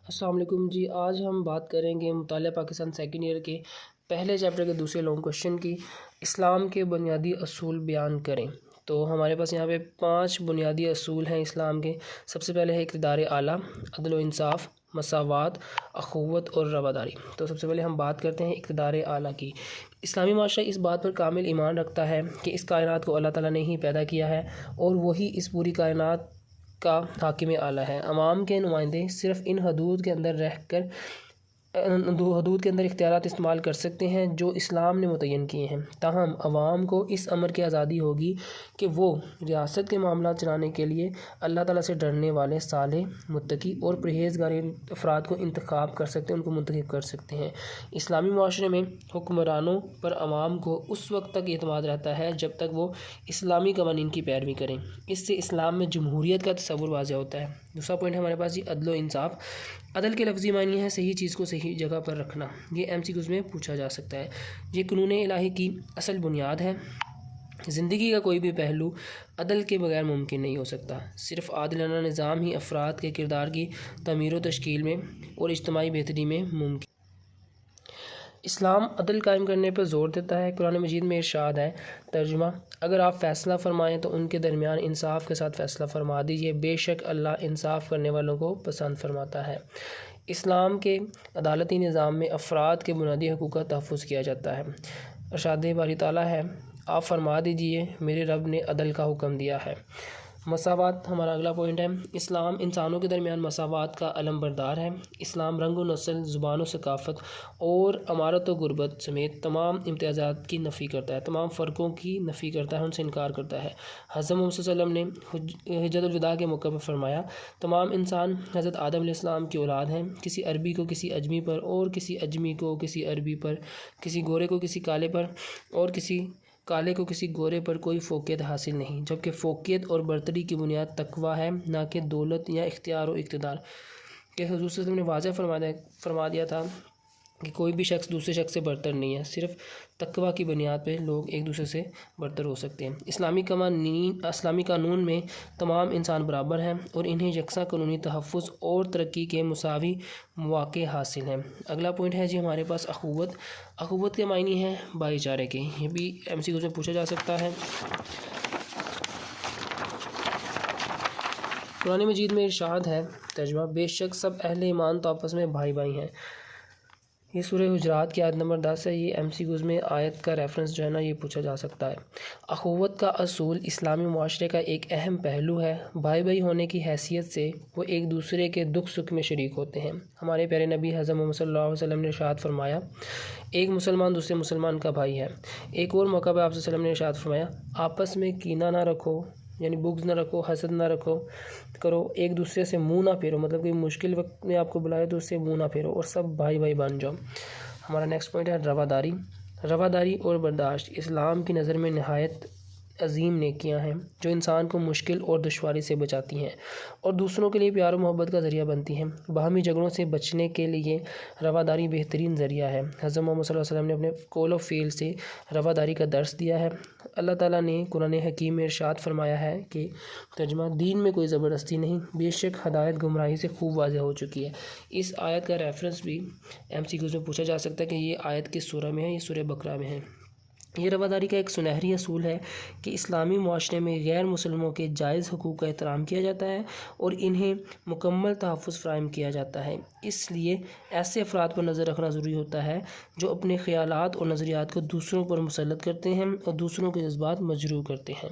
السلام علیکم جی، آج ہم بات کریں گے مطالعہ پاکستان سیکنڈ ایئر کے پہلے چیپٹر کے دوسرے لانگ کوشچن کی۔ اسلام کے بنیادی اصول بیان کریں۔ تو ہمارے پاس یہاں پہ 5 بنیادی اصول ہیں اسلام کے۔ سب سے پہلے ہے اقتدار اعلیٰ، عدل و انصاف، مساوات، اخوت اور رواداری۔ تو سب سے پہلے ہم بات کرتے ہیں اقتدار اعلیٰ کی۔ اسلامی معاشرہ اس بات پر کامل ایمان رکھتا ہے کہ اس کائنات کو اللہ تعالیٰ نے ہی پیدا کیا ہے اور وہی اس پوری کائنات کا حاکم اعلیٰ ہے۔ عوام کے نمائندے صرف ان حدود کے اندر اختیارات استعمال کر سکتے ہیں جو اسلام نے متعین کیے ہیں۔ تاہم عوام کو اس امر کی آزادی ہوگی کہ وہ ریاست کے معاملات چلانے کے لیے اللہ تعالیٰ سے ڈرنے والے صالح، متقی اور پرہیزگار افراد کو انتخاب کر سکتے ہیں، ان کو منتخب کر سکتے ہیں۔ اسلامی معاشرے میں حکمرانوں پر عوام کو اس وقت تک اعتماد رہتا ہے جب تک وہ اسلامی قوانین کی پیروی کریں۔ اس سے اسلام میں جمہوریت کا تصور واضح ہوتا ہے۔ دوسرا پوائنٹ ہے ہمارے پاس عدل و انصاف۔ عدل کے لفظی معنی ہے صحیح چیز کو صحیح جگہ پر رکھنا۔ یہ MCQs میں پوچھا جا سکتا ہے۔ یہ قانون الہی کی اصل بنیاد ہے۔ زندگی کا کوئی بھی پہلو عدل کے بغیر ممکن نہیں ہو سکتا۔ صرف عادلانہ نظام ہی افراد کے کردار کی تعمیر و تشکیل میں اور اجتماعی بہتری میں ممکن۔ اسلام عدل قائم کرنے پر زور دیتا ہے۔ قرآن مجید میں ارشاد ہے، ترجمہ: اگر آپ فیصلہ فرمائیں تو ان کے درمیان انصاف کے ساتھ فیصلہ فرما دیجیے، بے شک اللہ انصاف کرنے والوں کو پسند فرماتا ہے۔ اسلام کے عدالتی نظام میں افراد کے بنیادی حقوق کا تحفظ کیا جاتا ہے۔ ارشاد باری تعالیٰ ہے، آپ فرما دیجیے میرے رب نے عدل کا حکم دیا ہے۔ مساوات ہمارا اگلا پوائنٹ ہے۔ اسلام انسانوں کے درمیان مساوات کا علم بردار ہے۔ اسلام رنگ و نسل، زبان و ثقافت اور امارت و غربت سمیت تمام امتیازات کی نفی کرتا ہے، تمام فرقوں کی نفی کرتا ہے، ان سے انکار کرتا ہے۔ حضرت محمد صلی اللہ علیہ وسلم نے حجۃ الوداع کے موقع پر فرمایا، تمام انسان حضرت آدم علیہ السلام کی اولاد ہیں۔ کسی عربی کو کسی اجمی پر اور کسی اجمی کو کسی عربی پر، کسی گورے کو کسی کالے پر اور کسی کالے کو کسی گورے پر کوئی فوقیت حاصل نہیں، جبکہ فوقیت اور برتری کی بنیاد تقویٰ ہے، نہ کہ دولت یا اختیار و اقتدار۔ کہ حضور صلی اللہ علیہ وسلم نے واضح فرما دیا تھا کہ کوئی بھی شخص دوسرے شخص سے برتر نہیں ہے، صرف تقویٰ کی بنیاد پہ لوگ ایک دوسرے سے برتر ہو سکتے ہیں۔ اسلامی قانون میں تمام انسان برابر ہیں اور انہیں یکساں قانونی تحفظ اور ترقی کے مساوی مواقع حاصل ہیں۔ اگلا پوائنٹ ہے جی ہمارے پاس اخوت۔ اخوت کے معنی ہے بھائی چارے کے۔ یہ بھی MCQs میں پوچھا جا سکتا ہے۔ قرآن مجید میں ارشاد ہے، ترجمہ: بے شک سب اہل ایمان تو آپس میں بھائی بھائی ہیں۔ یہ سورہ حجرات کی آیت نمبر 10 ہے۔ یہ MCQs میں آیت کا ریفرنس جو ہے نا یہ پوچھا جا سکتا ہے۔ اخوت کا اصول اسلامی معاشرے کا ایک اہم پہلو ہے۔ بھائی بھائی ہونے کی حیثیت سے وہ ایک دوسرے کے دکھ سکھ میں شریک ہوتے ہیں۔ ہمارے پیارے نبی حضرت محمد صلی اللہ علیہ وسلم نے ارشاد فرمایا، ایک مسلمان دوسرے مسلمان کا بھائی ہے۔ ایک اور موقع پہ آپ صلی اللہ علیہ وسلم نے ارشاد فرمایا، آپس میں کینہ نہ رکھو، یعنی بغض نہ رکھو، حسد نہ کرو، ایک دوسرے سے منہ نہ پھیرو، مطلب کہ مشکل وقت میں آپ کو بلائے تو اس سے منہ نہ پھیرو اور سب بھائی بھائی بن جاؤ۔ ہمارا نیکسٹ پوائنٹ ہے رواداری۔ رواداری اور برداشت اسلام کی نظر میں نہایت عظیم نیکیاں ہیں جو انسان کو مشکل اور دشواری سے بچاتی ہیں اور دوسروں کے لیے پیار و محبت کا ذریعہ بنتی ہیں۔ باہمی جھگڑوں سے بچنے کے لیے رواداری بہترین ذریعہ ہے۔ حضرت محمد صلی اللہ علیہ وسلم نے اپنے قول و فعل سے رواداری کا درس دیا ہے۔ اللہ تعالیٰ نے قرآن حکیم میں ارشاد فرمایا ہے کہ ترجمہ: دین میں کوئی زبردستی نہیں، بے شک ہدایت گمراہی سے خوب واضح ہو چکی ہے۔ اس آیت کا ریفرنس بھی MCQs میں پوچھا جا سکتا ہے کہ یہ آیت کس سورہ میں ہے، یہ سورہ بقرہ میں ہے۔ یہ رواداری کا ایک سنہری اصول ہے کہ اسلامی معاشرے میں غیر مسلموں کے جائز حقوق کا احترام کیا جاتا ہے اور انہیں مکمل تحفظ فراہم کیا جاتا ہے۔ اس لیے ایسے افراد پر نظر رکھنا ضروری ہوتا ہے جو اپنے خیالات اور نظریات کو دوسروں پر مسلط کرتے ہیں اور دوسروں کے جذبات مجروح کرتے ہیں۔